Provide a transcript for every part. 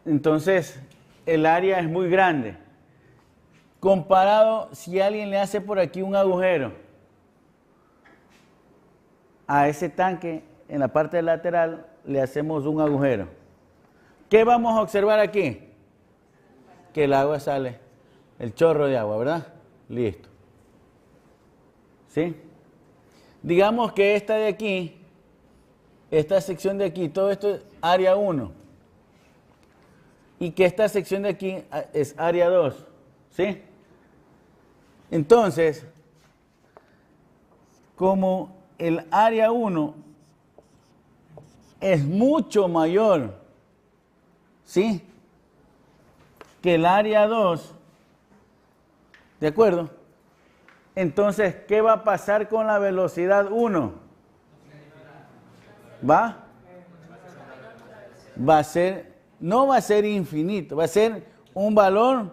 Entonces, el área es muy grande. Comparado si alguien le hace por aquí un agujero a ese tanque, en la parte lateral le hacemos un agujero. ¿Qué vamos a observar aquí? Que el agua sale, el chorro de agua, ¿verdad? Listo. ¿Sí? Digamos que esta de aquí, esta sección de aquí, todo esto es área 1. Y que esta sección de aquí es área 2. ¿Sí? Entonces, como el área 1 es mucho mayor, ¿sí?, que el área 2, ¿de acuerdo? Entonces, ¿qué va a pasar con la velocidad 1? No va a ser infinito, va a ser un valor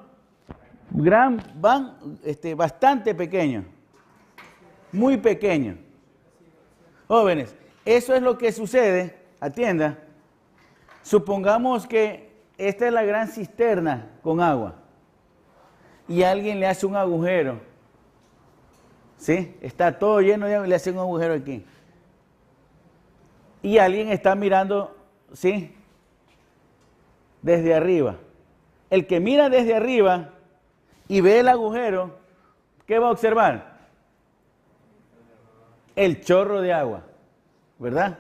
bastante pequeño, muy pequeño. Jóvenes, eso es lo que sucede, atienda. Supongamos que esta es la gran cisterna con agua y alguien le hace un agujero, ¿sí? Está todo lleno de agua y le hace un agujero aquí. Y alguien está mirando, ¿sí?, desde arriba. El que mira desde arriba y ve el agujero, ¿qué va a observar? El chorro de agua, ¿verdad?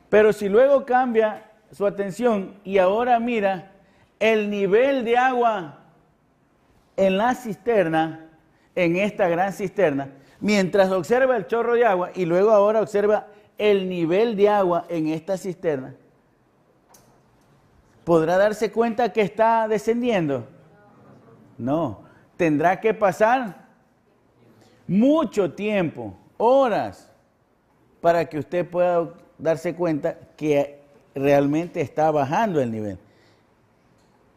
Pero si luego cambia su atención y ahora mira el nivel de agua en la cisterna, en esta gran cisterna, mientras observa el chorro de agua y luego ahora observa el nivel de agua en esta cisterna, ¿podrá darse cuenta que está descendiendo? No, tendrá que pasar mucho tiempo, horas, para que usted pueda darse cuenta que realmente está bajando el nivel.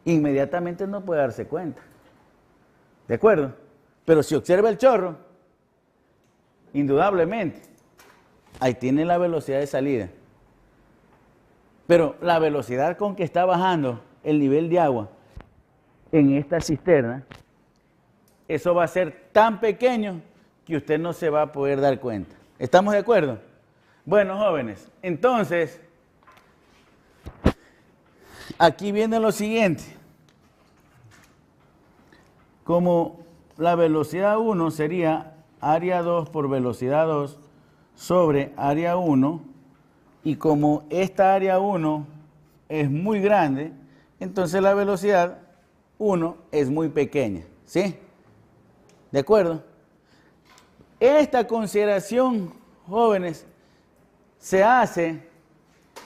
Inmediatamente no puede darse cuenta. ¿De acuerdo? Pero si observa el chorro, indudablemente, ahí tiene la velocidad de salida. Pero la velocidad con que está bajando el nivel de agua en esta cisterna, eso va a ser tan pequeño que usted no se va a poder dar cuenta. ¿Estamos de acuerdo? Bueno, jóvenes, entonces, aquí viene lo siguiente. Como la velocidad 1 sería área 2 por velocidad 2 sobre área 1, y como esta área 1 es muy grande, entonces la velocidad 1 es muy pequeña, ¿sí? ¿De acuerdo? Esta consideración, jóvenes, se hace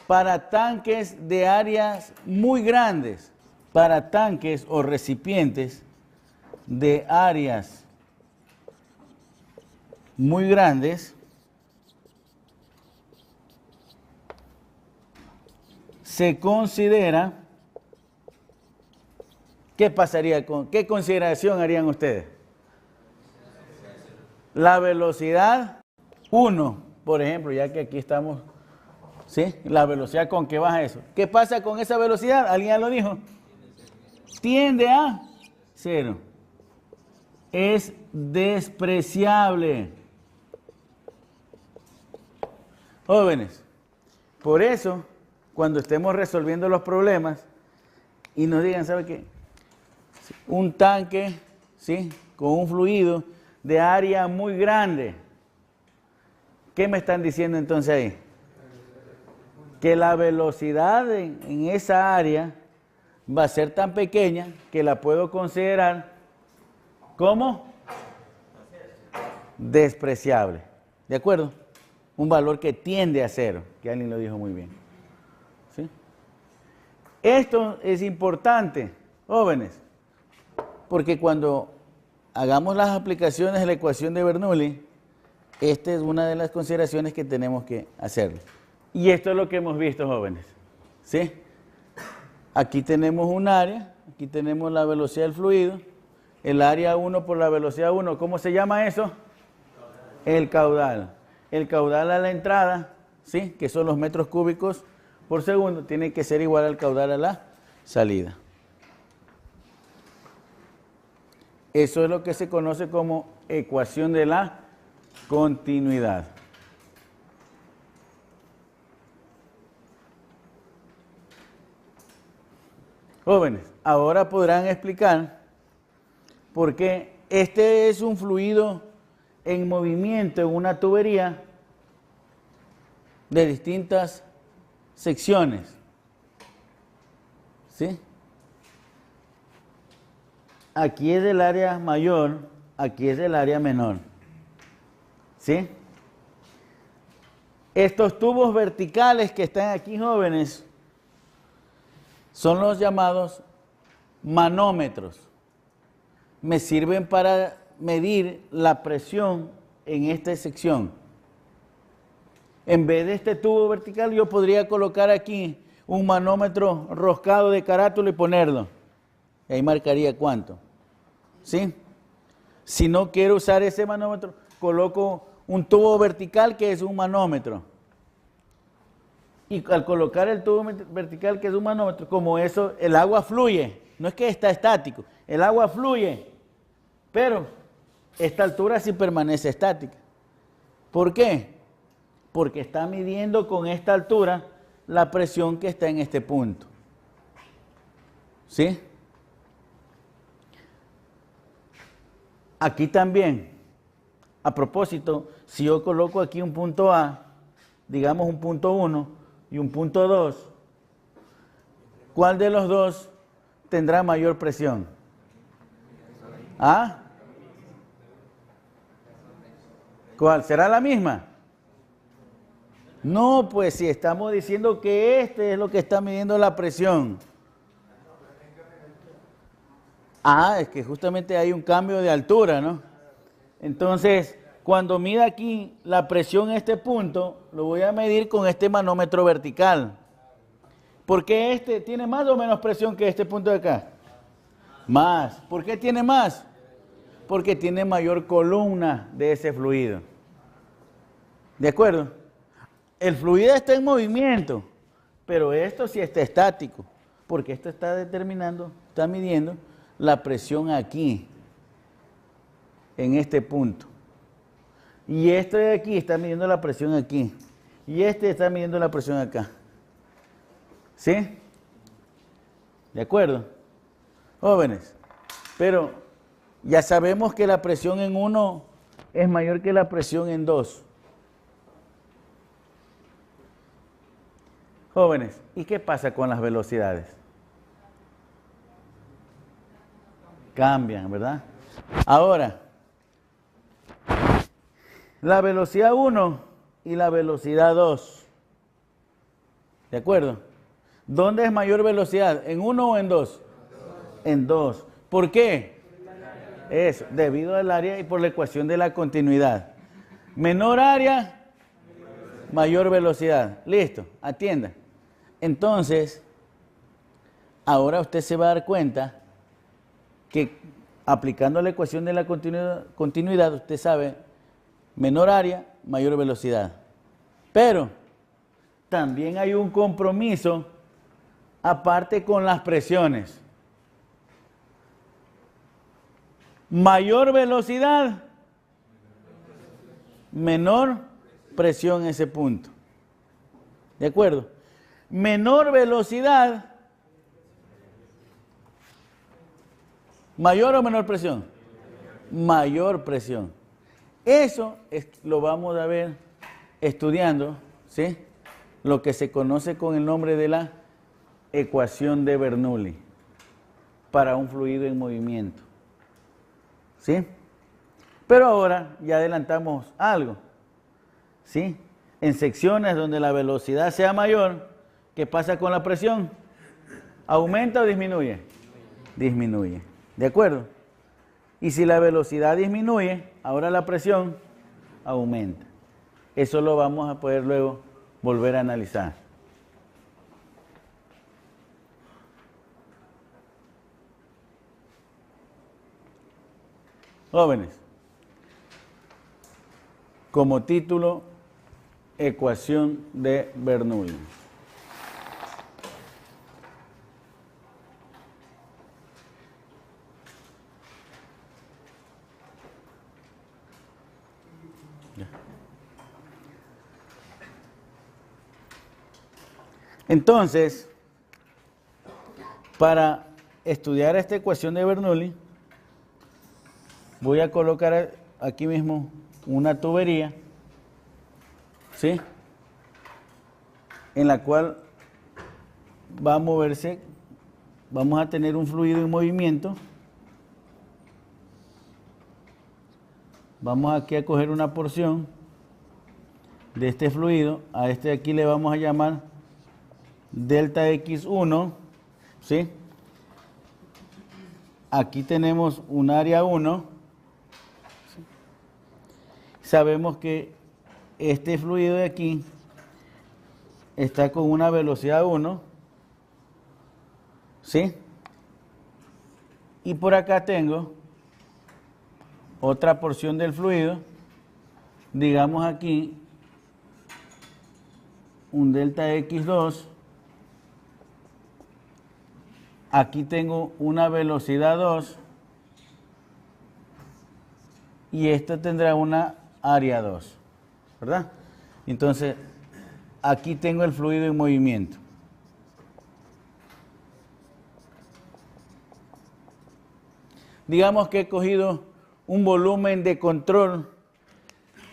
para tanques de áreas muy grandes, para tanques o recipientes de áreas muy grandes. Se considera, ¿qué pasaría qué consideración harían ustedes? La velocidad 1, por ejemplo, ya que aquí estamos, ¿sí? La velocidad con que baja eso. ¿Qué pasa con esa velocidad? ¿Alguien ya lo dijo? Tiende a 0. Es despreciable. Jóvenes, por eso, cuando estemos resolviendo los problemas y nos digan, ¿sabe qué? Un tanque, ¿sí?, con un fluido de área muy grande. ¿Qué me están diciendo entonces ahí? Que la velocidad en esa área va a ser tan pequeña que la puedo considerar como despreciable. ¿De acuerdo? Un valor que tiende a 0, que alguien lo dijo muy bien. ¿Sí? Esto es importante, jóvenes, porque cuando hagamos las aplicaciones de la ecuación de Bernoulli, esta es una de las consideraciones que tenemos que hacer. Y esto es lo que hemos visto, jóvenes. ¿Sí? Aquí tenemos un área, aquí tenemos la velocidad del fluido, el área 1 por la velocidad 1. ¿Cómo se llama eso? El caudal. El caudal a la entrada, ¿sí?, que son los metros cúbicos por segundo, tiene que ser igual al caudal a la salida. Eso es lo que se conoce como ecuación de la continuidad. Jóvenes, ahora podrán explicar por qué este es un fluido en movimiento en una tubería de distintas secciones. ¿Sí? Aquí es del área mayor, aquí es del área menor. ¿Sí? Estos tubos verticales que están aquí, jóvenes, son los llamados manómetros. Me sirven para medir la presión en esta sección. En vez de este tubo vertical, yo podría colocar aquí un manómetro roscado de carátula y ponerlo. Y ahí marcaría cuánto. ¿Sí? Si no quiero usar ese manómetro, coloco un tubo vertical que es un manómetro. Y al colocar el tubo vertical que es un manómetro, como eso, el agua fluye. No es que está estático, el agua fluye. Pero esta altura sí permanece estática. ¿Por qué? Porque está midiendo con esta altura la presión que está en este punto. ¿Sí? Aquí también, a propósito, si yo coloco aquí un punto A, digamos un punto 1 y un punto 2, ¿cuál de los dos tendrá mayor presión? ¿Ah? ¿Cuál? ¿Será la misma? No, pues si estamos diciendo que este es lo que está midiendo la presión. Ah, es que justamente hay un cambio de altura, ¿no? Entonces, cuando mida aquí la presión en este punto, lo voy a medir con este manómetro vertical. ¿Porque este tiene más o menos presión que este punto de acá? Más. ¿Por qué tiene más? Porque tiene mayor columna de ese fluido. ¿De acuerdo? El fluido está en movimiento, pero esto sí está estático, porque esto está determinando, está midiendo la presión aquí, en este punto. Y este de aquí está midiendo la presión aquí. Y este está midiendo la presión acá. ¿Sí? ¿De acuerdo? Jóvenes, pero ya sabemos que la presión en uno es mayor que la presión en dos. Jóvenes, ¿y qué pasa con las velocidades? Cambian, ¿verdad? Ahora, la velocidad 1 y la velocidad 2. ¿De acuerdo? ¿Dónde es mayor velocidad? ¿En 1 o en 2? En 2. ¿Por qué? Eso, debido al área y por la ecuación de la continuidad. Menor área, mayor velocidad. Listo, atienda. Entonces, ahora usted se va a dar cuenta que aplicando la ecuación de la continuidad, usted sabe, menor área, mayor velocidad. Pero también hay un compromiso aparte con las presiones. Mayor velocidad, menor presión en ese punto. ¿De acuerdo? Menor velocidad, ¿mayor o menor presión? Mayor presión. Eso lo vamos a ver estudiando, ¿sí? Lo que se conoce con el nombre de la ecuación de Bernoulli para un fluido en movimiento. ¿Sí? Pero ahora ya adelantamos algo. ¿Sí? En secciones donde la velocidad sea mayor, ¿qué pasa con la presión? ¿Aumenta o disminuye? Disminuye. ¿De acuerdo? Y si la velocidad disminuye, ahora la presión aumenta. Eso lo vamos a poder luego volver a analizar. Jóvenes, como título, ecuación de Bernoulli. Entonces, para estudiar esta ecuación de Bernoulli, voy a colocar aquí mismo una tubería, ¿sí?, en la cual va a moverse, vamos a tener un fluido en movimiento. Vamos aquí a coger una porción de este fluido, a este de aquí le vamos a llamar delta X1, ¿sí? Aquí tenemos un área 1. ¿Sí? Sabemos que este fluido de aquí está con una velocidad 1, ¿sí? Y por acá tengo otra porción del fluido, digamos aquí, un delta X2, aquí tengo una velocidad 2, y esto tendrá una área 2, ¿verdad? Entonces, aquí tengo el fluido en movimiento. Digamos que he cogido un volumen de control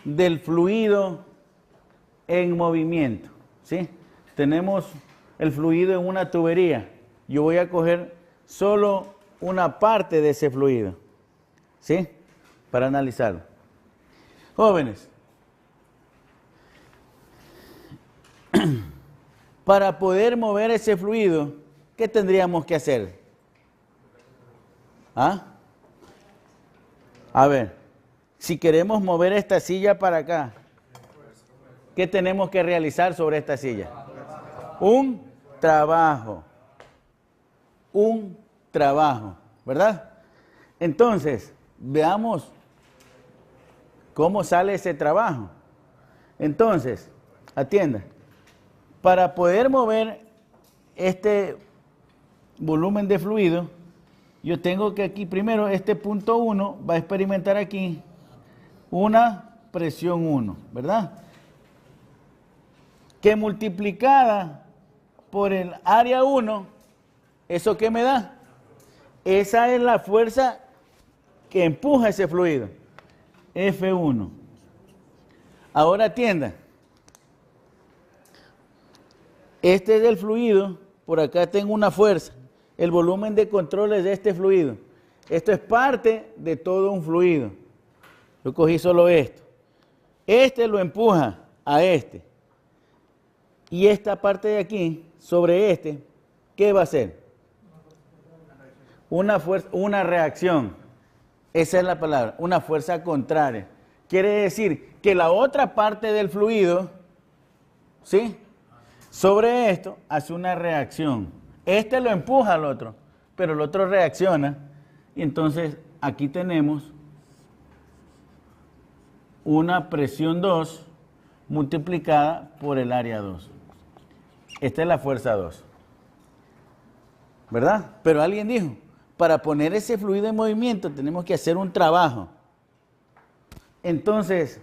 del fluido en movimiento, ¿sí? Tenemos el fluido en una tubería. Yo voy a coger solo una parte de ese fluido, ¿sí?, para analizarlo. Jóvenes, para poder mover ese fluido, ¿qué tendríamos que hacer? ¿Ah? A ver, si queremos mover esta silla para acá, ¿qué tenemos que realizar sobre esta silla? Un trabajo. Un trabajo, ¿verdad? Entonces, veamos cómo sale ese trabajo. Entonces, atienda, para poder mover este volumen de fluido, yo tengo que aquí primero, este punto 1 va a experimentar aquí una presión 1, ¿verdad? Que multiplicada por el área 1, ¿eso qué me da? Esa es la fuerza que empuja ese fluido, F1. Ahora atienda, este es el fluido, por acá tengo una fuerza, el volumen de control es de este fluido. Esto es parte de todo un fluido. Yo cogí solo esto. Este lo empuja a este. Y esta parte de aquí, sobre este, ¿qué va a hacer? Una fuerza, una reacción. Esa es la palabra, una fuerza contraria. Quiere decir que la otra parte del fluido, ¿sí?, sobre esto hace una reacción. Este lo empuja al otro, pero el otro reacciona. Y entonces aquí tenemos una presión 2 multiplicada por el área 2. Esta es la fuerza 2. ¿Verdad? Pero alguien dijo, para poner ese fluido en movimiento tenemos que hacer un trabajo. Entonces,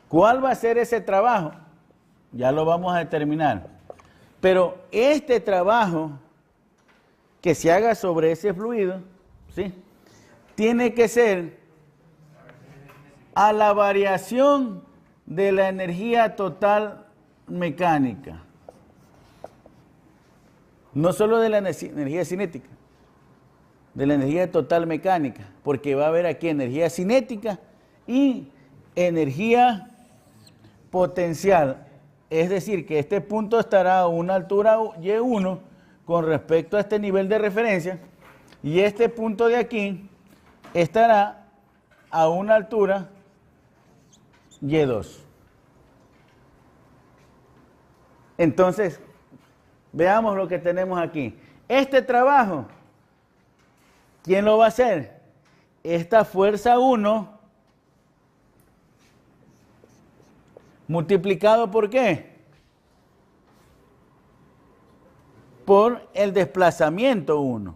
¿cuál va a ser ese trabajo? Ya lo vamos a determinar. Pero este trabajo que se haga sobre ese fluido, ¿sí?, tiene que ser a la variación de la energía total mecánica. No solo de la energía cinética, de la energía total mecánica, porque va a haber aquí energía cinética y energía potencial. Es decir, que este punto estará a una altura Y1 con respecto a este nivel de referencia, y este punto de aquí estará a una altura Y2. Entonces, veamos lo que tenemos aquí. Este trabajo, ¿quién lo va a hacer? Esta fuerza 1 multiplicado por ¿qué? Por el desplazamiento 1.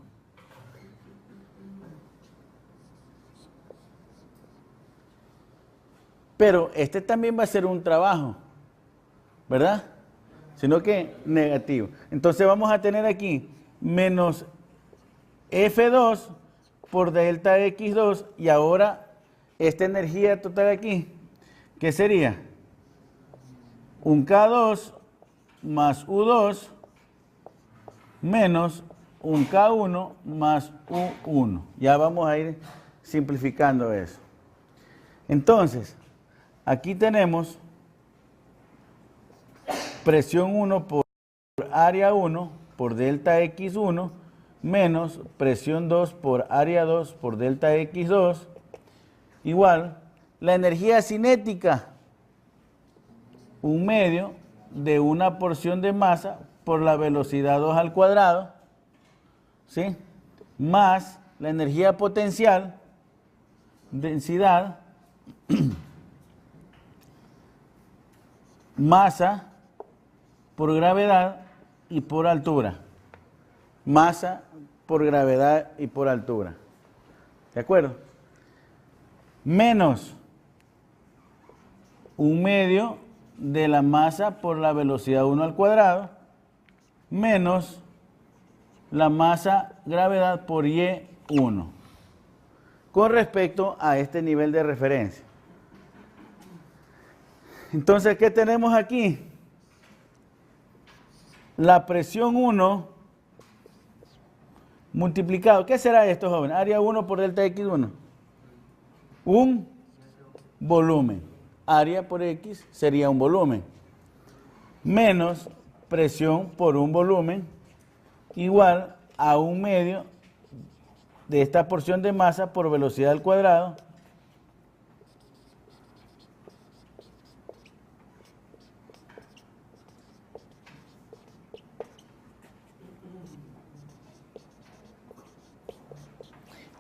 Pero este también va a ser un trabajo, ¿verdad? sino que negativo. Entonces vamos a tener aquí menos F2 por delta X2, y ahora esta energía total aquí, ¿qué sería? Un K2 más U2 menos un K1 más U1. Ya vamos a ir simplificando eso. Entonces, aquí tenemos presión 1 por área 1 por delta X1 menos presión 2 por área 2 por delta X2 igual la energía cinética, 1/2 de una porción de masa por la velocidad 2 al cuadrado, ¿sí? Más la energía potencial, densidad, masa por gravedad y por altura. Masa por gravedad y por altura. ¿De acuerdo? Menos 1/2 de la masa por la velocidad 1 al cuadrado, menos la masa gravedad por Y1, con respecto a este nivel de referencia. Entonces, ¿qué tenemos aquí? La presión 1 multiplicado. ¿Qué será esto, jóvenes? Área 1 por delta X1. Un volumen. Área por X sería un volumen. Menos presión por un volumen igual a 1/2 de esta porción de masa por velocidad al cuadrado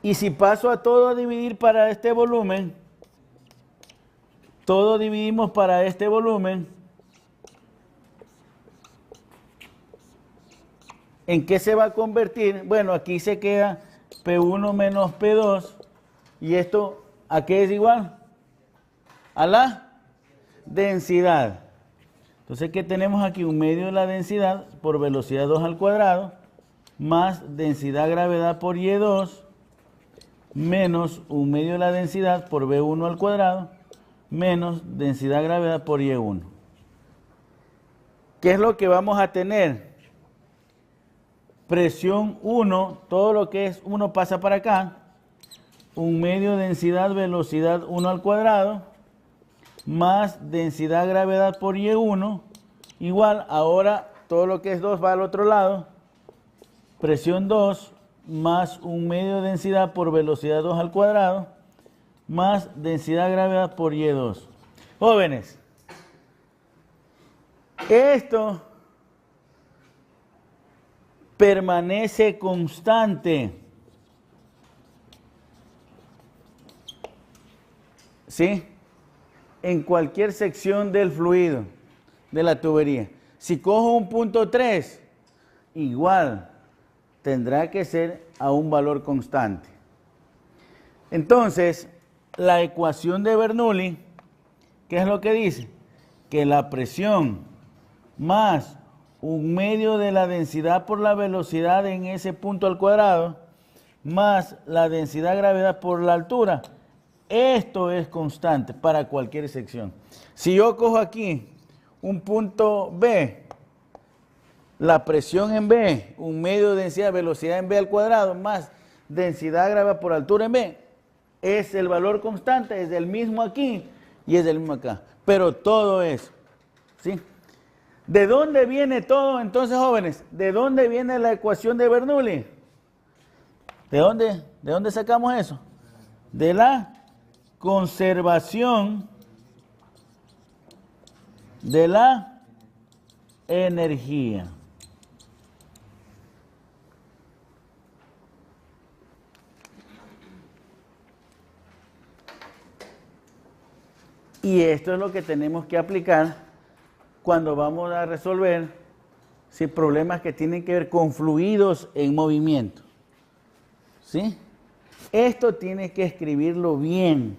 y si paso a todo a dividir para este volumen, todo dividimos para este volumen, ¿en qué se va a convertir? Bueno, aquí se queda P1 menos P2, y esto, ¿a qué es igual? A la densidad. Entonces, ¿qué tenemos aquí? 1/2 de la densidad por velocidad 2 al cuadrado, más densidad gravedad por Y2, menos 1/2 de la densidad por V1 al cuadrado, menos densidad gravedad por Y1. ¿Qué es lo que vamos a tener? Presión 1, todo lo que es 1 pasa para acá, 1/2 densidad velocidad 1 al cuadrado, más densidad gravedad por Y1, igual, ahora todo lo que es 2 va al otro lado, presión 2 más 1/2 densidad por velocidad 2 al cuadrado, más densidad gravedad por Y2. Jóvenes, esto permanece constante, ¿sí? En cualquier sección del fluido, de la tubería. Si cojo un punto 3, igual tendrá que ser a un valor constante. Entonces, la ecuación de Bernoulli, ¿qué es lo que dice? Que la presión más 1/2 de la densidad por la velocidad en ese punto al cuadrado, más la densidad gravedad por la altura, esto es constante para cualquier sección. Si yo cojo aquí un punto B, la presión en B, 1/2 de densidad, velocidad en B al cuadrado, más densidad gravedad por altura en B, es el valor constante, es el mismo aquí y es el mismo acá. Pero todo eso, ¿sí? ¿De dónde viene todo entonces, jóvenes? ¿De dónde viene la ecuación de Bernoulli? ¿De dónde sacamos eso? De la conservación de la energía. Y esto es lo que tenemos que aplicar cuando vamos a resolver problemas que tienen que ver con fluidos en movimiento. ¿Sí? Esto tienes que escribirlo bien.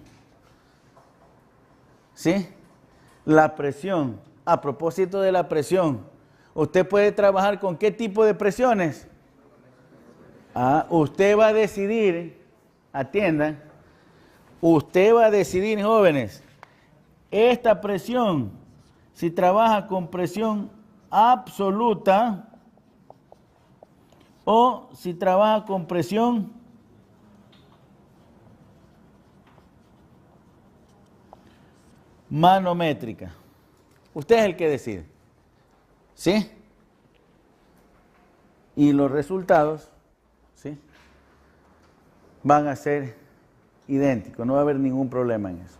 ¿Sí? La presión, a propósito de la presión, usted puede trabajar con qué tipo de presiones. Usted va a decidir, atiendan, usted va a decidir, jóvenes, esta presión, si trabaja con presión absoluta o si trabaja con presión manométrica. Usted es el que decide. ¿Sí? Y los resultados, ¿sí?, van a ser idénticos, no va a haber ningún problema en eso.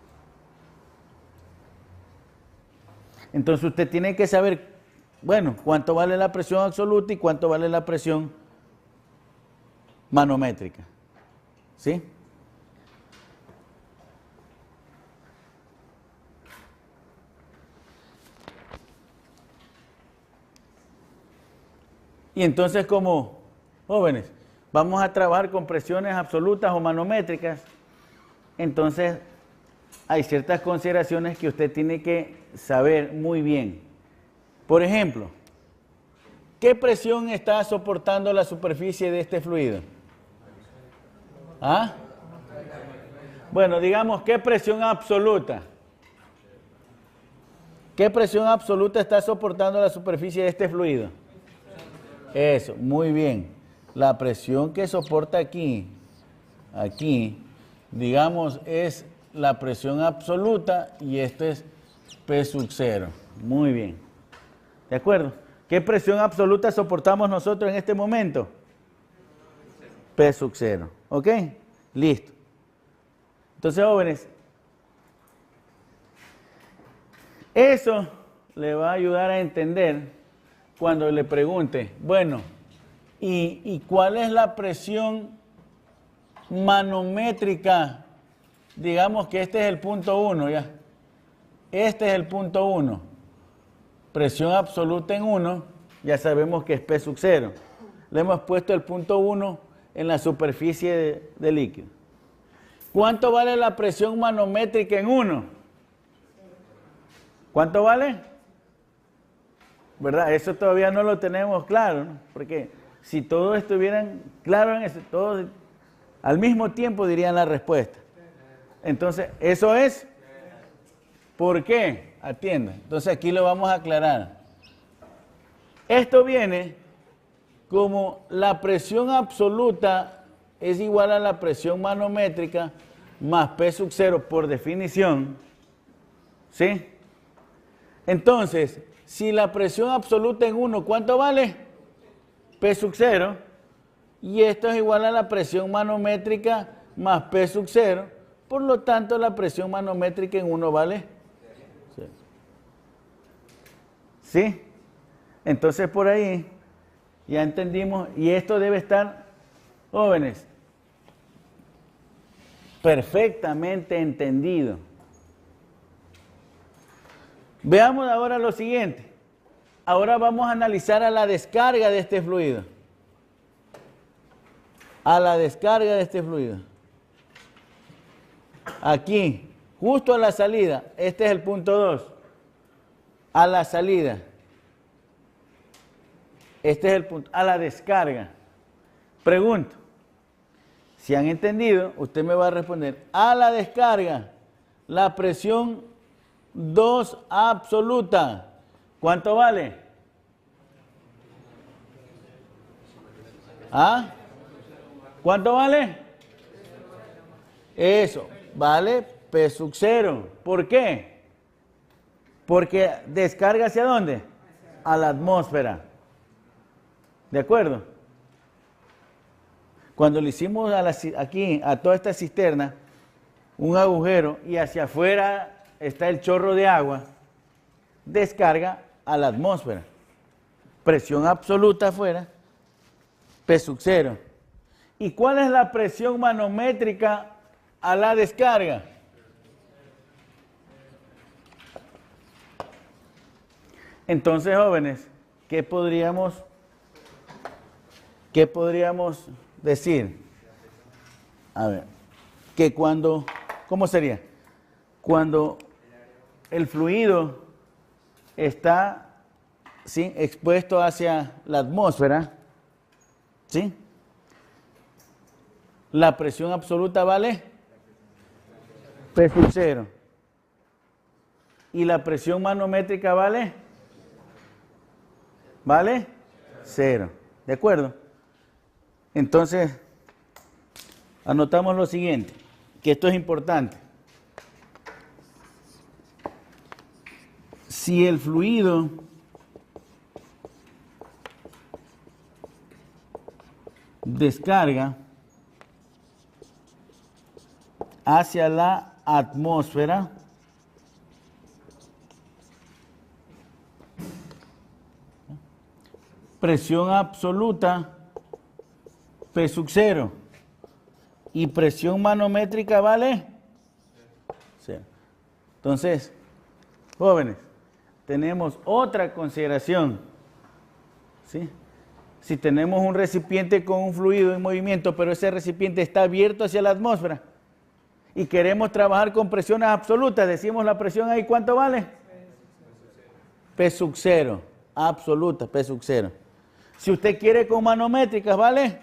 Entonces usted tiene que saber, bueno, cuánto vale la presión absoluta y cuánto vale la presión manométrica. ¿Sí? Y entonces, como jóvenes, vamos a trabajar con presiones absolutas o manométricas, entonces hay ciertas consideraciones que usted tiene que saber muy bien. Por ejemplo, ¿qué presión está soportando la superficie de este fluido? ¿Ah? Bueno, digamos, ¿qué presión absoluta? ¿Qué presión absoluta está soportando la superficie de este fluido? Eso, muy bien. La presión que soporta aquí, digamos, es la presión absoluta y esto es P sub 0. Muy bien. ¿De acuerdo? ¿Qué presión absoluta soportamos nosotros en este momento? P sub 0. ¿Ok? Listo. Entonces, jóvenes, eso le va a ayudar a entender cuando le pregunte, bueno, ¿y cuál es la presión manométrica? Digamos que este es el punto 1, ¿ya? Este es el punto 1. Presión absoluta en 1, ya sabemos que es P sub 0. Le hemos puesto el punto 1 en la superficie de líquido. ¿Cuánto vale la presión manométrica en 1? ¿Cuánto vale? ¿Verdad? Eso todavía no lo tenemos claro, ¿no? Porque si todos estuvieran claros en eso, todos al mismo tiempo dirían la respuesta. Entonces, eso es. ¿Por qué? Atienda. Entonces, aquí lo vamos a aclarar. Esto viene como la presión absoluta es igual a la presión manométrica más P sub 0 por definición. ¿Sí? Entonces, si la presión absoluta en 1, ¿cuánto vale? P sub 0. Y esto es igual a la presión manométrica más P sub 0. Por lo tanto, la presión manométrica en 1 vale 0. ¿Sí? Entonces, por ahí ya entendimos. Y esto debe estar, jóvenes, perfectamente entendido. Veamos ahora lo siguiente. Ahora vamos a analizar a la descarga de este fluido. A la descarga de este fluido. Aquí, justo a la salida, este es el punto 2. A la salida. Este es el punto. A la descarga. Pregunto. Si han entendido, usted me va a responder. A la descarga, la presión 2 absoluta. ¿Cuánto vale? ¿Ah? ¿Cuánto vale? Eso, vale P sub 0. ¿Por qué? Porque descarga ¿hacia dónde? A la atmósfera. ¿De acuerdo? Cuando le hicimos aquí, a toda esta cisterna, un agujero y hacia afuera está el chorro de agua, descarga a la atmósfera. Presión absoluta afuera, P sub 0. ¿Y cuál es la presión manométrica a la descarga? Entonces, jóvenes, ¿qué podríamos decir? A ver, que cuando, ¿cómo sería? Cuando el fluido está ¿sí? Expuesto hacia la atmósfera, ¿sí? La presión absoluta vale P sub 0. Y la presión manométrica vale 0. ¿De acuerdo? Entonces, anotamos lo siguiente, que esto es importante. Si el fluido descarga hacia la atmósfera, presión absoluta P sub 0 y presión manométrica vale 0. Entonces, jóvenes, tenemos otra consideración, ¿sí? Si tenemos un recipiente con un fluido en movimiento, pero ese recipiente está abierto hacia la atmósfera y queremos trabajar con presiones absolutas, decimos la presión ahí, ¿cuánto vale? P sub 0, absoluta, P sub 0. Si usted quiere con manométricas, ¿vale?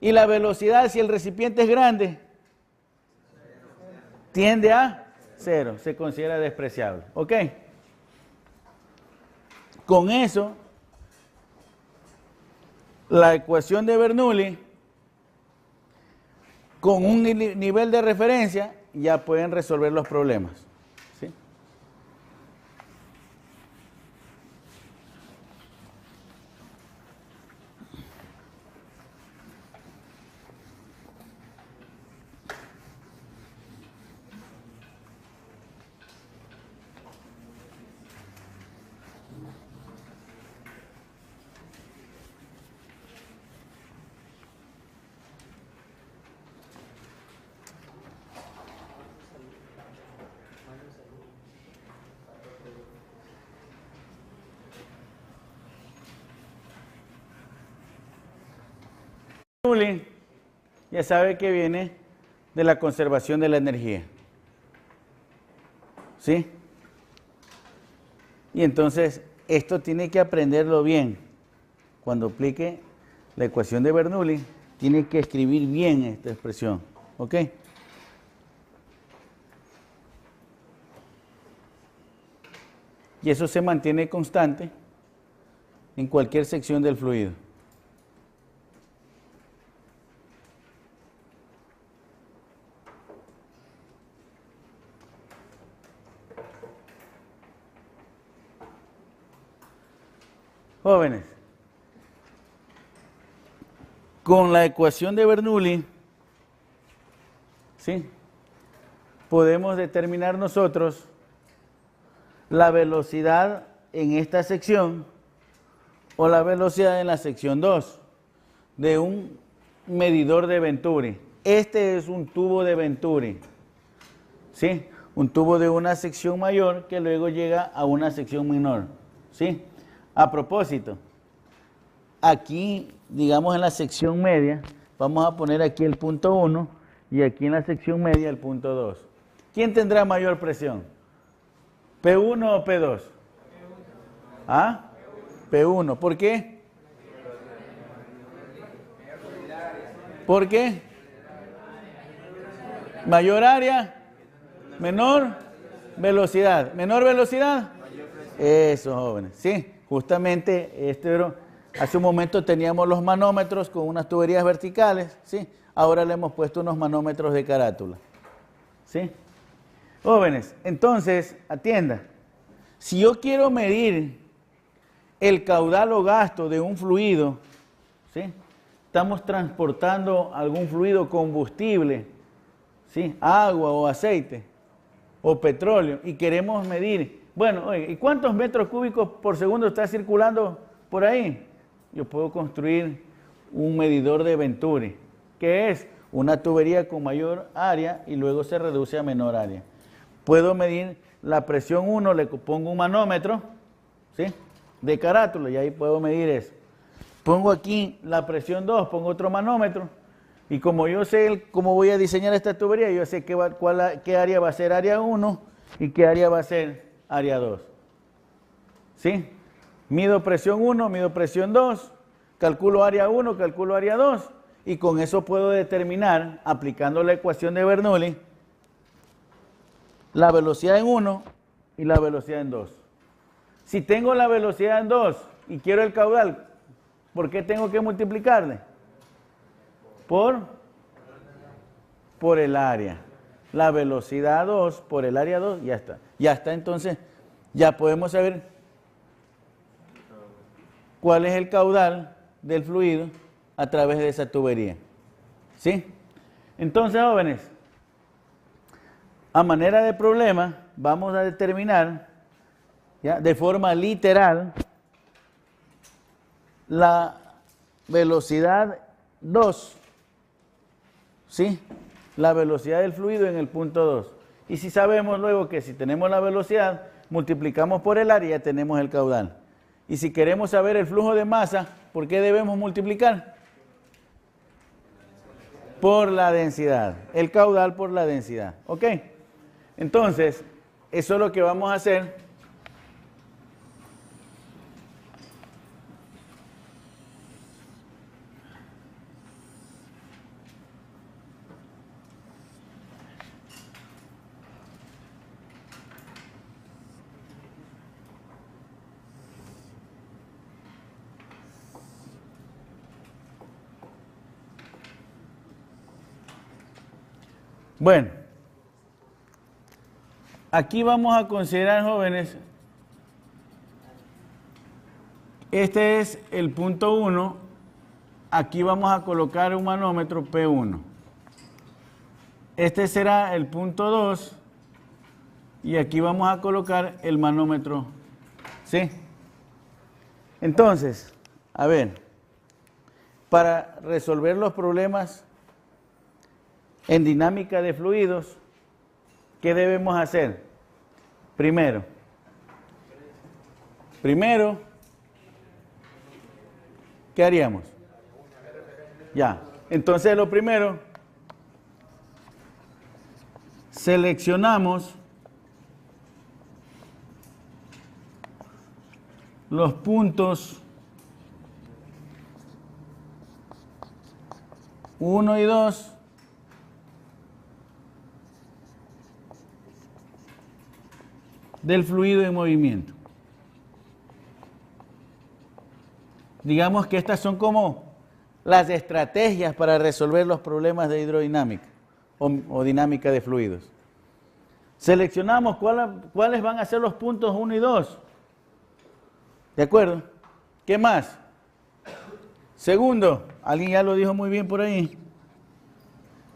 Y la velocidad, si el recipiente es grande, tiende a 0, se considera despreciable. ¿Ok? Con eso, la ecuación de Bernoulli, con un nivel de referencia, ya pueden resolver los problemas. ¿Sí? Bernoulli, ya sabe que viene de la conservación de la energía. ¿Sí? Y entonces, esto tiene que aprenderlo bien. Cuando aplique la ecuación de Bernoulli, tiene que escribir bien esta expresión. ¿Ok? Y eso se mantiene constante en cualquier sección del fluido. Jóvenes, con la ecuación de Bernoulli, ¿sí? Podemos determinar nosotros la velocidad en esta sección o la velocidad en la sección 2 de un medidor de Venturi. Este es un tubo de Venturi, ¿sí? Un tubo de una sección mayor que luego llega a una sección menor, ¿sí? A propósito, aquí, digamos en la sección media, vamos a poner aquí el punto 1 y aquí en la sección media el punto 2. ¿Quién tendrá mayor presión? ¿P1 o P2? ¿Ah? P1. ¿Por qué? ¿Por qué? Mayor área, menor velocidad. ¿Menor velocidad? Eso, jóvenes. Sí, justamente hace un momento teníamos los manómetros con unas tuberías verticales, ¿sí? Ahora le hemos puesto unos manómetros de carátula. ¿Sí? Jóvenes, entonces, atienda. Si yo quiero medir el caudal o gasto de un fluido, ¿sí? Estamos transportando algún fluido combustible, ¿sí? Agua o aceite o petróleo, y queremos medir, bueno, oye, ¿y cuántos metros cúbicos por segundo está circulando por ahí? Yo puedo construir un medidor de Venturi, que es una tubería con mayor área y luego se reduce a menor área. Puedo medir la presión 1, le pongo un manómetro, ¿sí? De carátula, y ahí puedo medir eso. Pongo aquí la presión 2, pongo otro manómetro, y como yo sé cómo voy a diseñar esta tubería, yo sé qué área va a ser área 1 y qué área va a ser área 2. ¿Sí? Mido presión 1, mido presión 2, calculo área 1, calculo área 2, y con eso puedo determinar, aplicando la ecuación de Bernoulli, la velocidad en 1 y la velocidad en 2. Si tengo la velocidad en 2 y quiero el caudal, ¿por qué tengo que multiplicarle? Por el área. La velocidad 2 por el área 2, ya está. Ya está, entonces ya podemos saber cuál es el caudal del fluido a través de esa tubería. ¿Sí? Entonces, jóvenes, a manera de problema, vamos a determinar, ¿ya?, de forma literal, la velocidad 2, ¿sí?, la velocidad del fluido en el punto 2. Y si sabemos luego que si tenemos la velocidad, multiplicamos por el área, ya tenemos el caudal. Y si queremos saber el flujo de masa, ¿por qué debemos multiplicar? Por la densidad. El caudal por la densidad. ¿Ok? Entonces, eso es lo que vamos a hacer. Bueno, aquí vamos a considerar, jóvenes, este es el punto 1, aquí vamos a colocar un manómetro P1. Este será el punto 2 y aquí vamos a colocar el manómetro, ¿sí? Entonces, a ver, para resolver los problemas en dinámica de fluidos, ¿qué debemos hacer? Primero, ¿qué haríamos? Ya, entonces lo primero, seleccionamos los puntos 1 y 2 del fluido en movimiento. Digamos que estas son como las estrategias para resolver los problemas de hidrodinámica o dinámica de fluidos. Seleccionamos cuáles van a ser los puntos 1 y 2. ¿De acuerdo? ¿Qué más? Segundo, alguien ya lo dijo muy bien por ahí.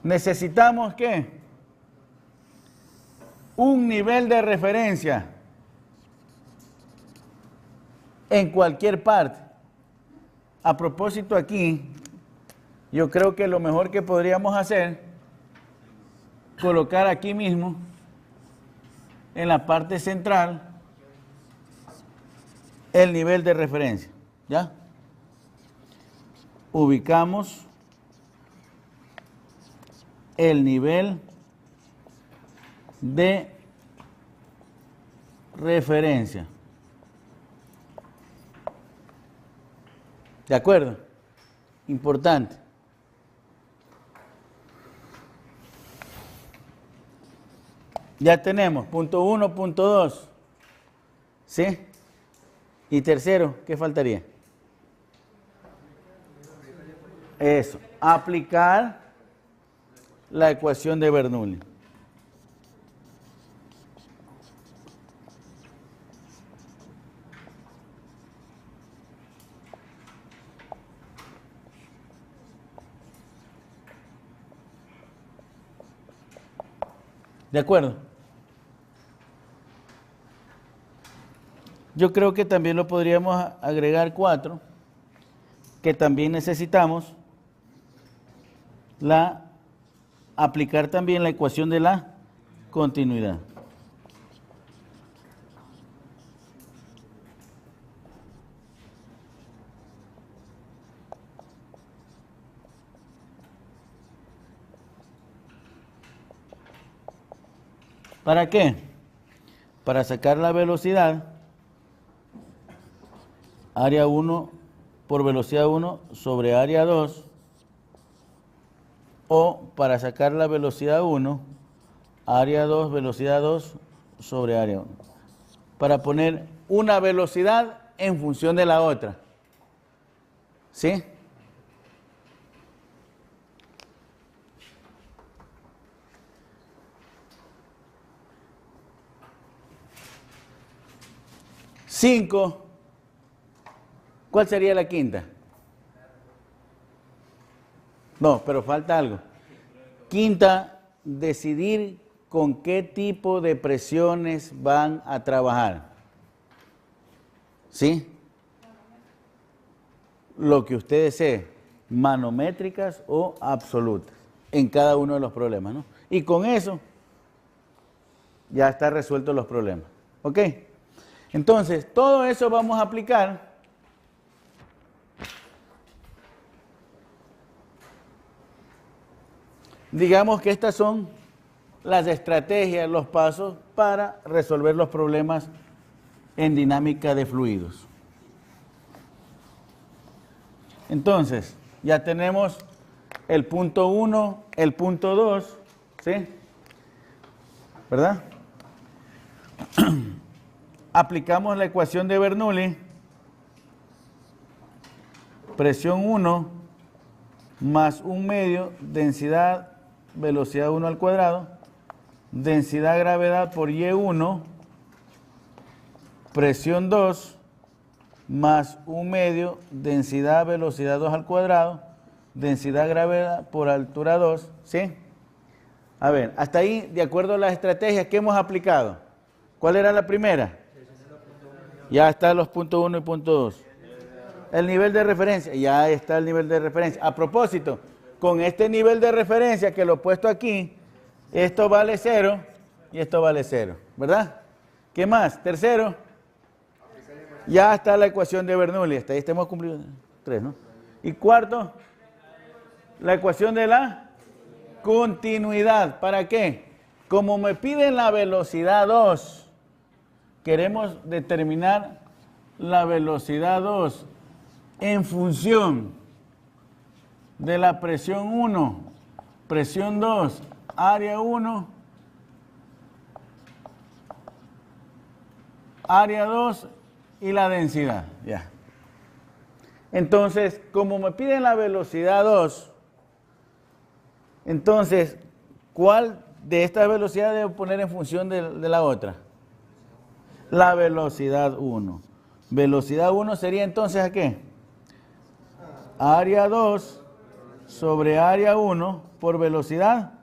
Necesitamos, ¿qué? Un nivel de referencia en cualquier parte. A propósito, aquí, yo creo que lo mejor que podríamos hacer, colocar aquí mismo, en la parte central, el nivel de referencia. ¿Ya? Ubicamos el nivel de referencia. ¿De acuerdo? Importante. Ya tenemos punto 1, punto 2. ¿Sí? Y tercero, ¿qué faltaría? Eso, aplicar la ecuación de Bernoulli. ¿De acuerdo? Yo creo que también lo podríamos agregar 4, que también necesitamos aplicar también la ecuación de la continuidad. ¿Para qué? Para sacar la velocidad área 1 por velocidad 1 sobre área 2, o para sacar la velocidad 1, área 2, velocidad 2 sobre área 1. Para poner una velocidad en función de la otra. ¿Sí? Cinco. ¿Cuál sería la quinta? No, pero falta algo. Quinta, decidir con qué tipo de presiones van a trabajar. ¿Sí? Lo que usted desee, manométricas o absolutas, en cada uno de los problemas, ¿no? Y con eso ya está resuelto los problemas. ¿Ok? Entonces, todo eso vamos a aplicar. Digamos que estas son las estrategias, los pasos para resolver los problemas en dinámica de fluidos. Entonces, ya tenemos el punto 1, el punto 2, ¿sí? ¿Verdad? Aplicamos la ecuación de Bernoulli. Presión 1 más 1 medio, densidad, velocidad 1 al cuadrado, densidad gravedad por Y1, presión 2 más 1 medio, densidad, velocidad 2 al cuadrado, densidad gravedad por altura 2, ¿sí? A ver, hasta ahí, de acuerdo a las estrategias que hemos aplicado. ¿Cuál era la primera? Ya están los puntos 1 y punto 2. El nivel de referencia, ya está el nivel de referencia. A propósito, con este nivel de referencia que lo he puesto aquí, esto vale 0 y esto vale 0, ¿verdad? ¿Qué más? Tercero, ya está la ecuación de Bernoulli. Hasta ahí estamos cumpliendo 3, ¿no? Y cuarto, la ecuación de la continuidad. ¿Para qué? Como me piden la velocidad 2, queremos determinar la velocidad 2 en función de la presión 1, presión 2, área 1, área 2 y la densidad. Ya. Entonces, como me piden la velocidad 2, entonces, ¿cuál de estas velocidades debo poner en función de la otra? La velocidad 1. Velocidad 1 sería entonces ¿a qué? Área 2 sobre área 1 por velocidad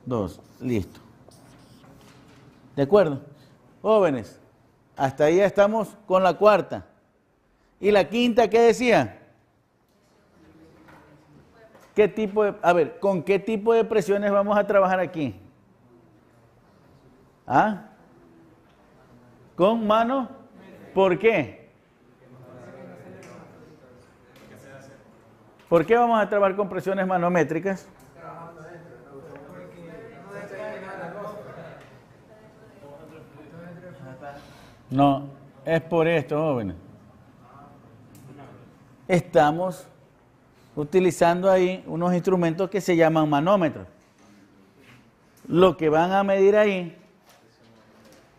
2. Listo. ¿De acuerdo? Jóvenes, hasta ahí ya estamos con la cuarta. ¿Y la quinta qué decía? ¿Qué tipo de, a ver, ¿con qué tipo de presiones vamos a trabajar aquí? ¿Ah? ¿Con mano? ¿Por qué? ¿Por qué vamos a trabajar con presiones manométricas? No, es por esto, jóvenes. Estamos utilizando ahí unos instrumentos que se llaman manómetros. Lo que van a medir ahí,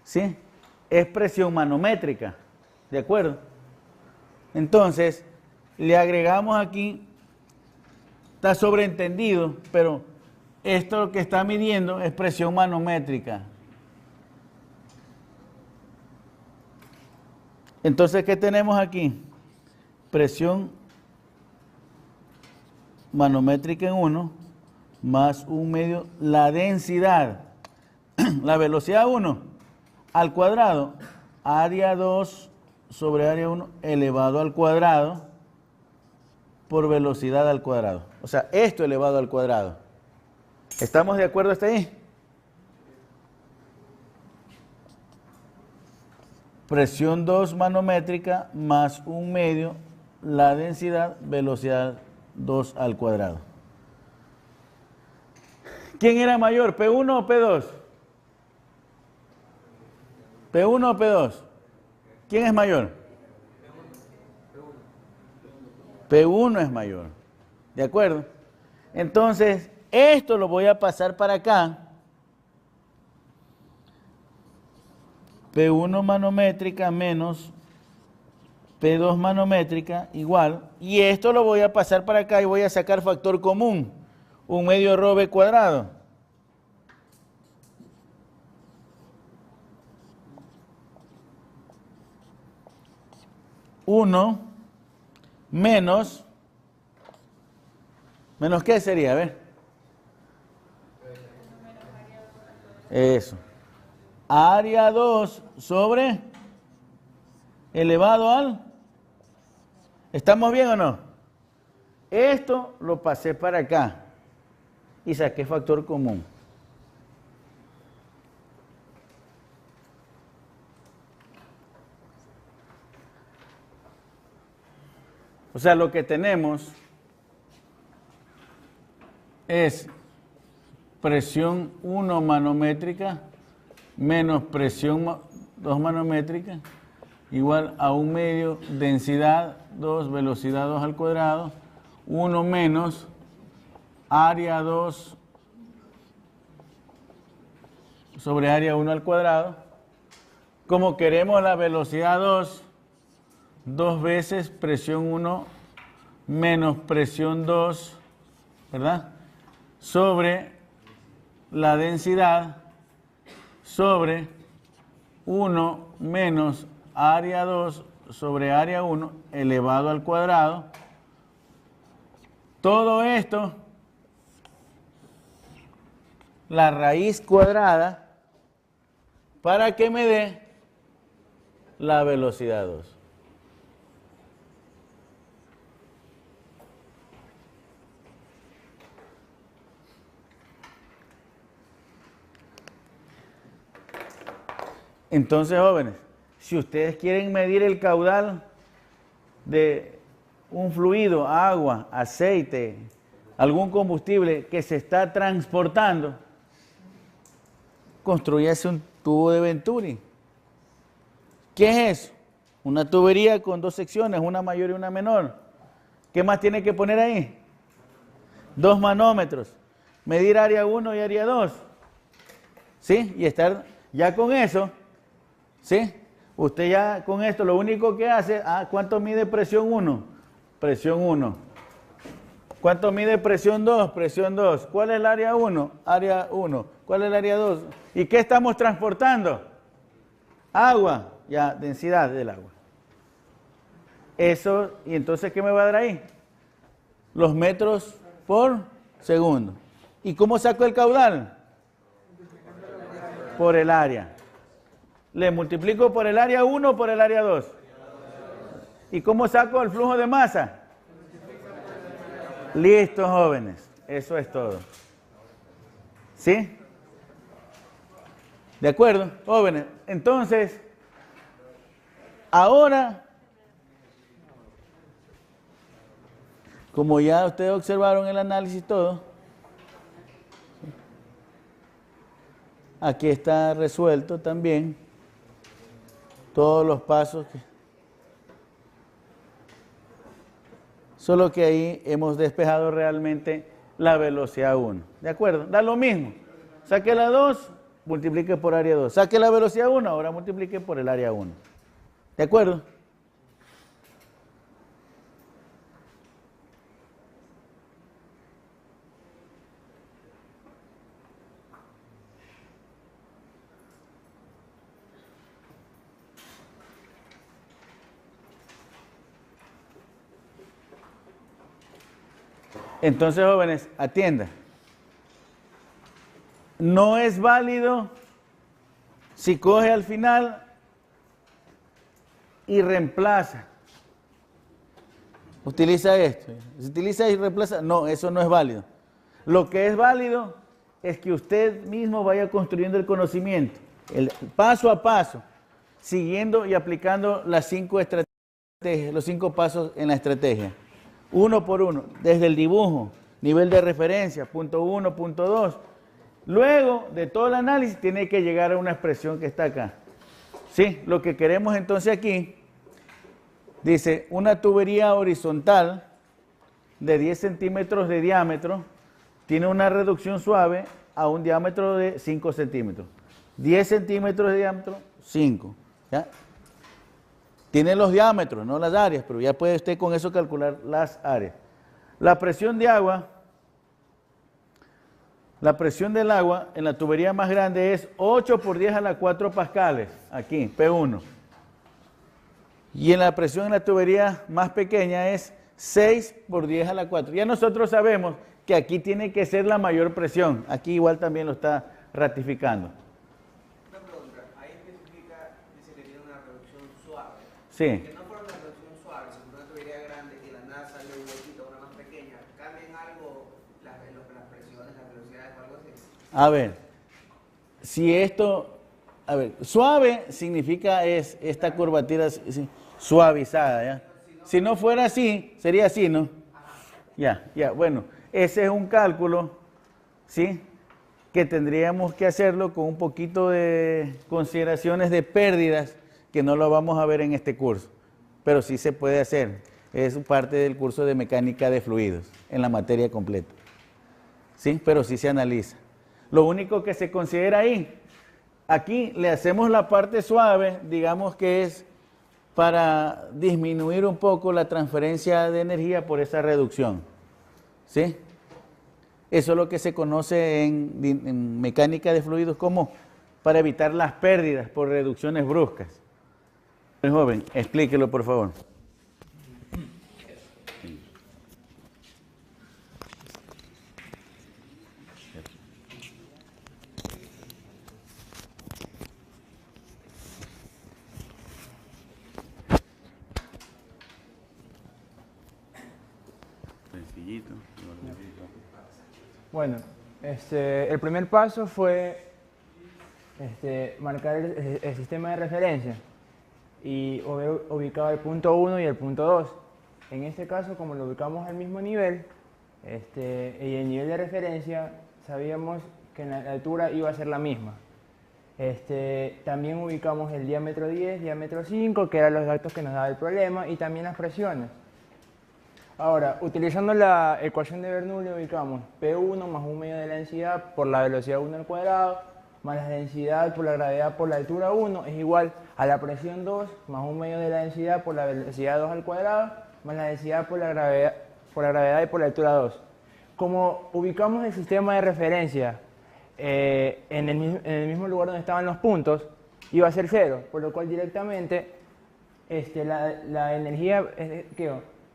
¿sí?, es presión manométrica, ¿de acuerdo? Entonces, le agregamos aquí, está sobreentendido, pero esto lo que está midiendo es presión manométrica. Entonces, ¿qué tenemos aquí? Presión manométrica en 1 más 1 medio la densidad, la velocidad 1 al cuadrado, área 2 sobre área 1 elevado al cuadrado por velocidad al cuadrado. O sea, esto elevado al cuadrado. ¿Estamos de acuerdo hasta ahí? Presión 2 manométrica más 1 medio la densidad, velocidad 2 al cuadrado. ¿Quién era mayor, P1 o P2? ¿P1 o P2? ¿Quién es mayor? P1 es mayor. ¿De acuerdo? Entonces, esto lo voy a pasar para acá. P1 manométrica menos P2 manométrica igual. Y esto lo voy a pasar para acá y voy a sacar factor común. 1/2 rho v cuadrado. Uno menos, ¿menos qué sería? A ver. Eso. Área 2 sobre elevado al... ¿Estamos bien o no? Esto lo pasé para acá y saqué factor común. O sea, lo que tenemos es presión 1 manométrica menos presión 2 manométrica igual a 1/2 densidad 2 velocidad 2 al cuadrado 1 menos área 2 sobre área 1 al cuadrado. Como queremos la velocidad 2 veces presión 1 menos presión 2, ¿verdad? Sobre la densidad sobre 1 menos área 2 sobre área 1 elevado al cuadrado. Todo esto, la raíz cuadrada, para que me dé la velocidad 2. Entonces, jóvenes, si ustedes quieren medir el caudal de un fluido, agua, aceite, algún combustible que se está transportando, construyase un tubo de Venturi. ¿Qué es eso? Una tubería con 2 secciones, una mayor y una menor. ¿Qué más tiene que poner ahí? 2 manómetros. Medir área 1 y área 2. ¿Sí? Y estar ya con eso. ¿Sí? Usted ya con esto lo único que hace, ¿cuánto mide presión 1? Presión 1. ¿Cuánto mide presión 2? Presión 2. ¿Cuál es el área 1? Área 1. ¿Cuál es el área 2? ¿Y qué estamos transportando? Agua. Ya, densidad del agua. Eso, ¿y entonces qué me va a dar ahí? Los metros por segundo. ¿Y cómo saco el caudal? Por el área. Le multiplico por el área 1 o por el área 2. ¿Y cómo saco el flujo de masa? Listo, jóvenes. Eso es todo. ¿Sí? ¿De acuerdo, jóvenes? Entonces, ahora, como ya ustedes observaron el análisis todo, aquí está resuelto también todos los pasos. Solo que ahí hemos despejado realmente la velocidad 1. ¿De acuerdo? Da lo mismo. Saque la 2, multiplique por área 2. Saque la velocidad 1, ahora multiplique por el área 1. ¿De acuerdo? Entonces, jóvenes, atiendan. No es válido si coge al final y reemplaza. Utiliza esto. Si utiliza y reemplaza, no, eso no es válido. Lo que es válido es que usted mismo vaya construyendo el conocimiento, el paso a paso, siguiendo y aplicando las 5 estrategias, los 5 pasos en la estrategia. Uno por uno, desde el dibujo, nivel de referencia, punto 1, punto 2. Luego de todo el análisis tiene que llegar a una expresión que está acá. Sí, lo que queremos entonces aquí, dice una tubería horizontal de 10 centímetros de diámetro tiene una reducción suave a un diámetro de 5 centímetros. 10 centímetros de diámetro, 5. ¿Ya? Tiene los diámetros, no las áreas, pero ya puede usted con eso calcular las áreas. La presión de agua, la presión del agua en la tubería más grande es 8 por 10 a la 4 pascales, aquí, P1. Y en la presión en la tubería más pequeña es 6 por 10 a la 4. Ya nosotros sabemos que aquí tiene que ser la mayor presión. Aquí igual también lo está ratificando. Una pregunta, ahí especifica, dice que tiene una reducción suave. Sí. Que no fuera una reducción suave, si fuera una tubería grande y de la nada sale un huequito, una más pequeña, ¿cambian algo las presiones, las velocidades o algo así? A ver, si esto, a ver, suave significa es esta curvatura suavizada, ¿ya? Si no fuera así, sería así, ¿no? Ya, bueno, ese es un cálculo, ¿sí? Que tendríamos que hacerlo con un poquito de consideraciones de pérdidas, que no lo vamos a ver en este curso, pero sí se puede hacer. Es parte del curso de mecánica de fluidos, en la materia completa. ¿Sí? Pero sí se analiza. Lo único que se considera ahí, aquí le hacemos la parte suave, digamos que es para disminuir un poco la transferencia de energía por esa reducción. ¿Sí? Eso es lo que se conoce en mecánica de fluidos como para evitar las pérdidas por reducciones bruscas. Joven, explíquelo por favor. Sencillito. Bueno, el primer paso fue marcar el sistema de referencia y ubicaba el punto 1 y el punto 2. En este caso, como lo ubicamos al mismo nivel, y el nivel de referencia, sabíamos que la altura iba a ser la misma. También ubicamos el diámetro 10, diámetro 5, que eran los datos que nos daba el problema, y también las presiones. Ahora, utilizando la ecuación de Bernoulli, ubicamos P1 más 1 medio de la densidad por la velocidad 1 al cuadrado, más la densidad por la gravedad por la altura 1, es igual a la presión 2 más 1 medio de la densidad por la velocidad 2 al cuadrado, más la densidad por la gravedad y por la altura 2. Como ubicamos el sistema de referencia en el mismo lugar donde estaban los puntos, iba a ser 0, por lo cual directamente la energía,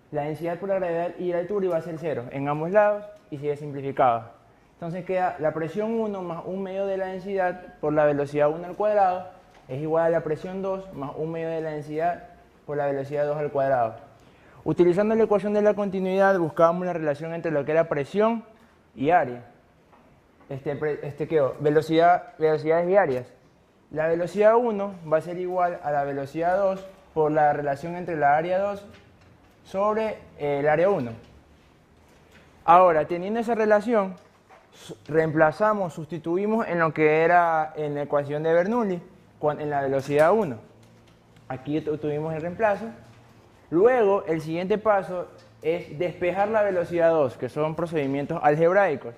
la densidad por la gravedad y la altura iba a ser 0 en ambos lados y sigue simplificado. Entonces queda la presión 1 más 1 medio de la densidad por la velocidad 1 al cuadrado es igual a la presión 2 más 1 medio de la densidad por la velocidad 2 al cuadrado. Utilizando la ecuación de la continuidad buscábamos la relación entre lo que era presión y área. Velocidades y áreas. La velocidad 1 va a ser igual a la velocidad 2 por la relación entre la área 2 sobre el área 1. Ahora, teniendo esa relación, reemplazamos, sustituimos en lo que era en la ecuación de Bernoulli, en la velocidad 1. Aquí tuvimos el reemplazo. Luego, el siguiente paso es despejar la velocidad 2, que son procedimientos algebraicos.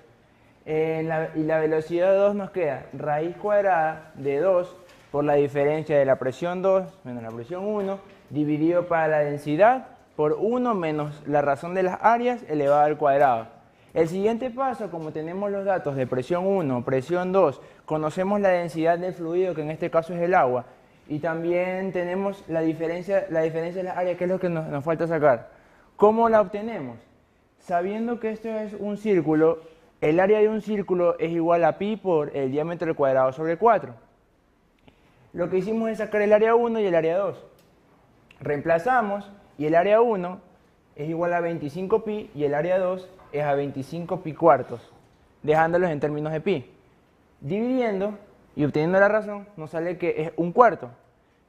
Y la velocidad 2 nos queda raíz cuadrada de 2 por la diferencia de la presión 2 menos la presión 1, dividido para la densidad por 1 menos la razón de las áreas elevado al cuadrado. El siguiente paso, como tenemos los datos de presión 1, presión 2, conocemos la densidad del fluido, que en este caso es el agua, y también tenemos la diferencia de las áreas, que es lo que nos falta sacar. ¿Cómo la obtenemos? Sabiendo que esto es un círculo, el área de un círculo es igual a pi por el diámetro al cuadrado sobre 4. Lo que hicimos es sacar el área 1 y el área 2. Reemplazamos y el área 1 es igual a 25 pi y el área 2 es a 25 pi cuartos, dejándolos en términos de pi. Dividiendo y obteniendo la razón, nos sale que es un cuarto.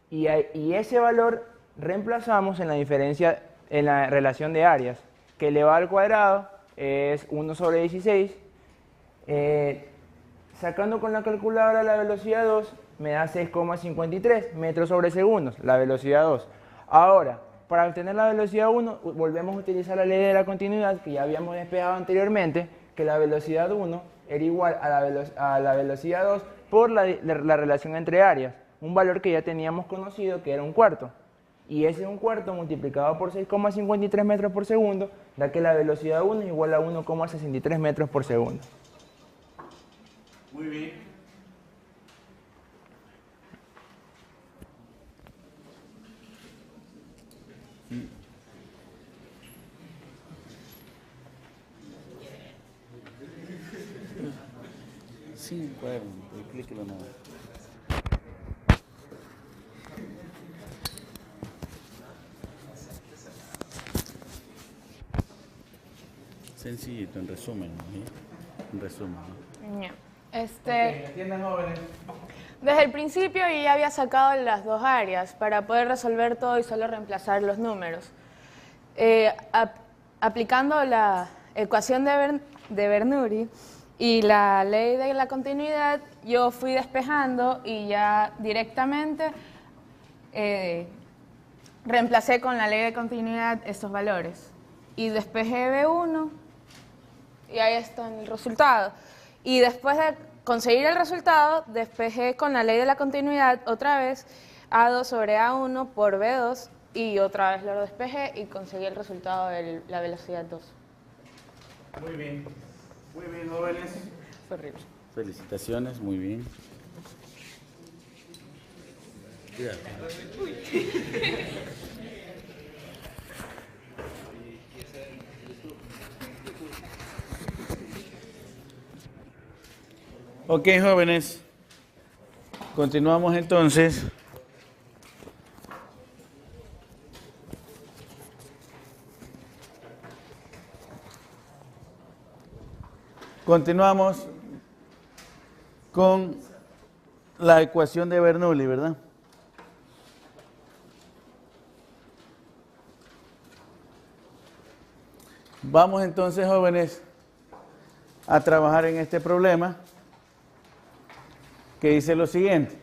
Y ese valor reemplazamos en la diferencia, en la relación de áreas, que elevado al cuadrado es 1 sobre 16. Sacando con la calculadora la velocidad 2, me da 6,53 metros sobre segundos, la velocidad 2. Ahora, para obtener la velocidad 1, volvemos a utilizar la ley de la continuidad que ya habíamos despejado anteriormente, que la velocidad 1 era igual a la velocidad 2 por la relación entre áreas, un valor que ya teníamos conocido que era 1/4. Y ese 1/4 multiplicado por 6,53 metros por segundo da que la velocidad 1 es igual a 1,63 metros por segundo. Muy bien. Sí, bueno, explíquelo nada. Sencillito, en resumen, ¿sí? En resumen, ¿no? Ya. ¿Entienden, jóvenes? Desde el principio yo ya había sacado las dos áreas para poder resolver todo y solo reemplazar los números. Aplicando la ecuación de Bernoulli y la ley de la continuidad, yo fui despejando y ya directamente reemplacé con la ley de continuidad estos valores. Y despejé B1 y ahí está el resultado. Y después de conseguir el resultado, despejé con la ley de la continuidad otra vez A2 sobre A1 por B2 y otra vez lo despejé y conseguí el resultado de la velocidad 2. Muy bien, jóvenes. Fue horrible. Felicitaciones, muy bien. Cuidado. Ok, jóvenes. Continuamos entonces. Continuamos con la ecuación de Bernoulli, ¿verdad? Vamos entonces, jóvenes, a trabajar en este problema que dice lo siguiente.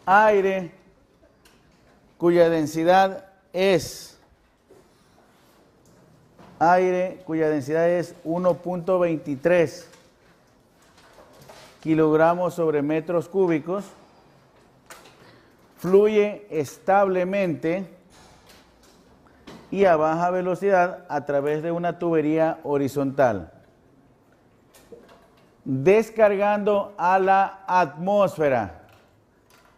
Aire cuya densidad es 1.23 kilogramos sobre metros cúbicos, fluye establemente y a baja velocidad a través de una tubería horizontal, descargando a la atmósfera.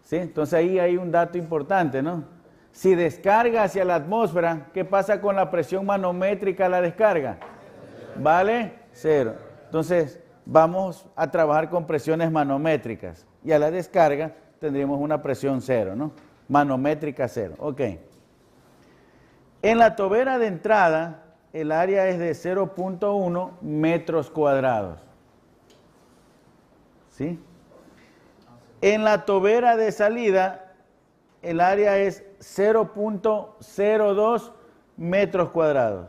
¿Sí? Entonces ahí hay un dato importante, ¿no? Si descarga hacia la atmósfera, ¿qué pasa con la presión manométrica a la descarga? ¿Vale? 0. Entonces vamos a trabajar con presiones manométricas y a la descarga tendríamos una presión 0, ¿no? Manométrica 0. Ok. En la tobera de entrada, el área es de 0.1 metros cuadrados. ¿Sí? En la tobera de salida, el área es 0.02 metros cuadrados.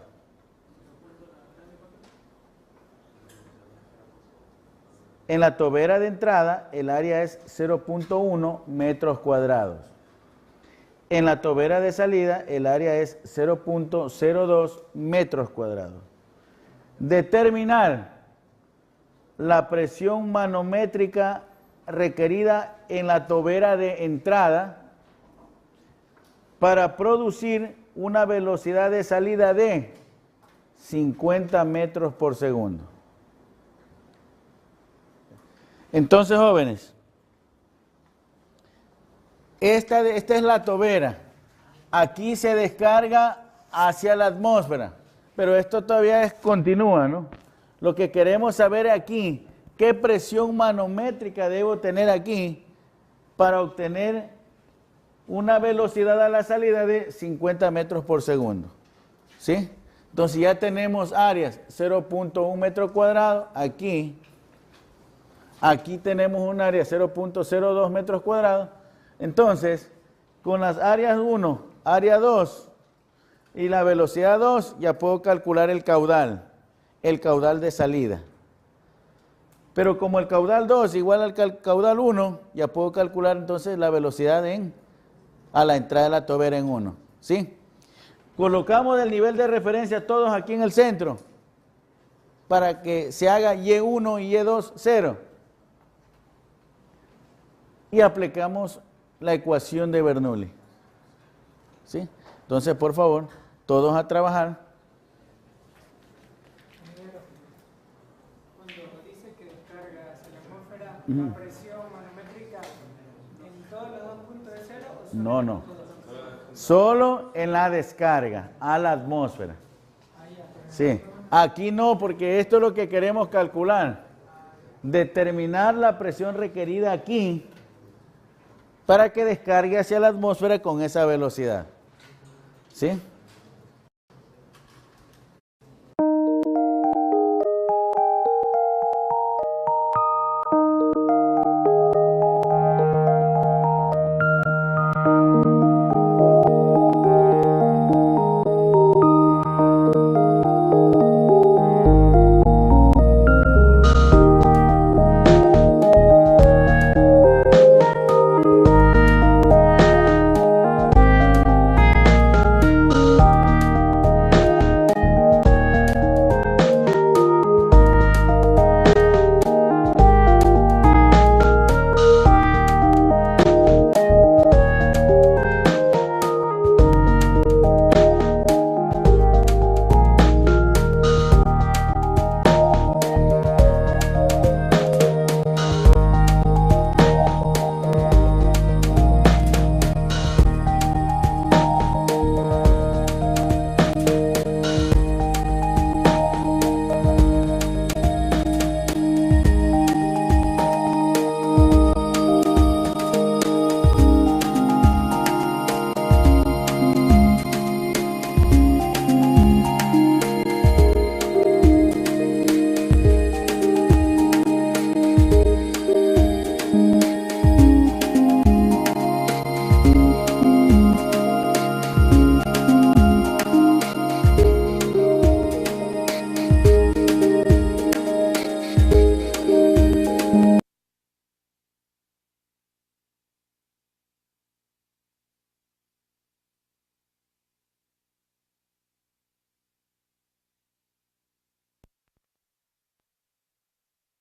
En la tobera de entrada, el área es 0.1 metros cuadrados. En la tobera de salida, el área es 0.02 metros cuadrados. Determinar la presión manométrica requerida en la tobera de entrada para producir una velocidad de salida de 50 metros por segundo. Entonces, jóvenes, esta es la tobera. Aquí se descarga hacia la atmósfera, pero esto todavía continúa, ¿no? Lo que queremos saber aquí, ¿qué presión manométrica debo tener aquí para obtener una velocidad a la salida de 50 metros por segundo? ¿Sí? Entonces ya tenemos áreas 0.1 metro cuadrado aquí. Aquí tenemos un área 0.02 metros cuadrados. Entonces, con las áreas 1, área 2 y la velocidad 2, ya puedo calcular el caudal de salida. Pero como el caudal 2 es igual al caudal 1, ya puedo calcular entonces la velocidad a la entrada de la tobera en 1. ¿Sí? Colocamos el nivel de referencia todos aquí en el centro para que se haga Y1 y Y2, 0. Y aplicamos la ecuación de Bernoulli. ¿Sí? Entonces, por favor, todos a trabajar. Cuando dice que descarga hacia la atmósfera, la presión manométrica en todos los dos puntos de cero. ¿O No, no. Solo en la descarga a la atmósfera. Sí. Aquí no, porque esto es lo que queremos calcular. Determinar la presión requerida aquí para que descargue hacia la atmósfera con esa velocidad. ¿Sí?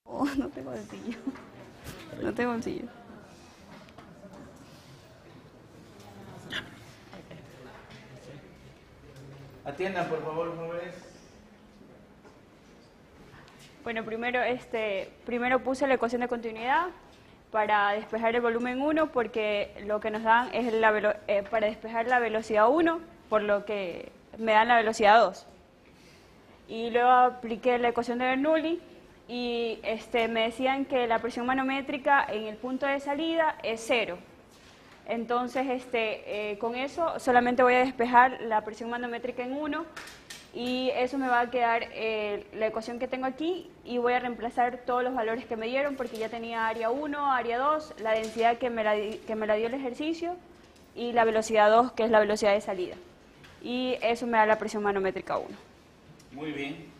Oh, no tengo bolsillo. No tengo bolsillo. Atiendan, por favor, jóvenes. Bueno, primero puse la ecuación de continuidad para despejar el volumen 1 porque lo que nos dan es para despejar la velocidad 1, por lo que me dan la velocidad 2. Y luego apliqué la ecuación de Bernoulli y me decían que la presión manométrica en el punto de salida es 0. Entonces, con eso solamente voy a despejar la presión manométrica en 1 y eso me va a quedar la ecuación que tengo aquí y voy a reemplazar todos los valores que me dieron porque ya tenía área 1, área 2, la densidad que me la dio el ejercicio y la velocidad 2, que es la velocidad de salida. Y eso me da la presión manométrica 1. Muy bien.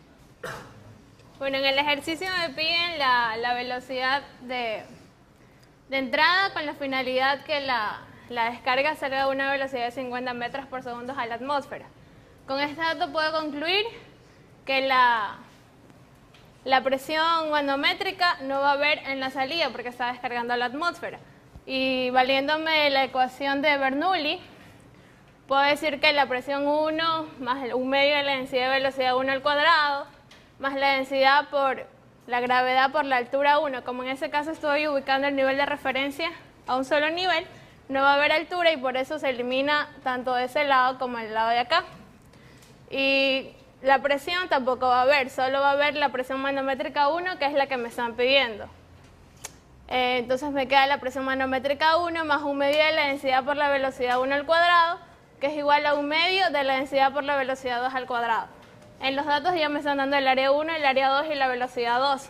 Bueno, en el ejercicio me piden la velocidad de entrada con la finalidad que la descarga salga a una velocidad de 50 metros por segundo a la atmósfera. Con este dato puedo concluir que la presión manométrica no va a haber en la salida porque está descargando a la atmósfera. Y valiéndome de la ecuación de Bernoulli, puedo decir que la presión 1 más un medio de la densidad de velocidad 1 al cuadrado más la densidad por la gravedad por la altura 1, como en ese caso estoy ubicando el nivel de referencia a un solo nivel, no va a haber altura y por eso se elimina tanto de ese lado como el lado de acá. Y la presión tampoco va a haber, solo va a haber la presión manométrica 1, que es la que me están pidiendo. Entonces me queda la presión manométrica 1 más un medio de la densidad por la velocidad 1 al cuadrado, que es igual a un medio de la densidad por la velocidad 2 al cuadrado. En los datos ya me están dando el área 1, el área 2 y la velocidad 2.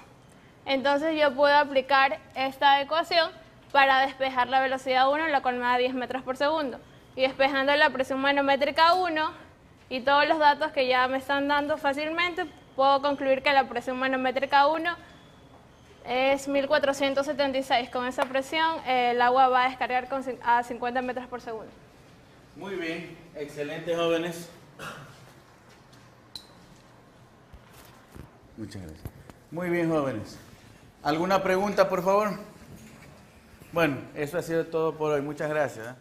Entonces yo puedo aplicar esta ecuación para despejar la velocidad 1, la cual me da 10 metros por segundo. Y despejando la presión manométrica 1 y todos los datos que ya me están dando fácilmente, puedo concluir que la presión manométrica 1 es 1476. Con esa presión el agua va a descargar a 50 metros por segundo. Muy bien, excelente, jóvenes. Muchas gracias. Muy bien, jóvenes. ¿Alguna pregunta, por favor? Bueno, eso ha sido todo por hoy. Muchas gracias.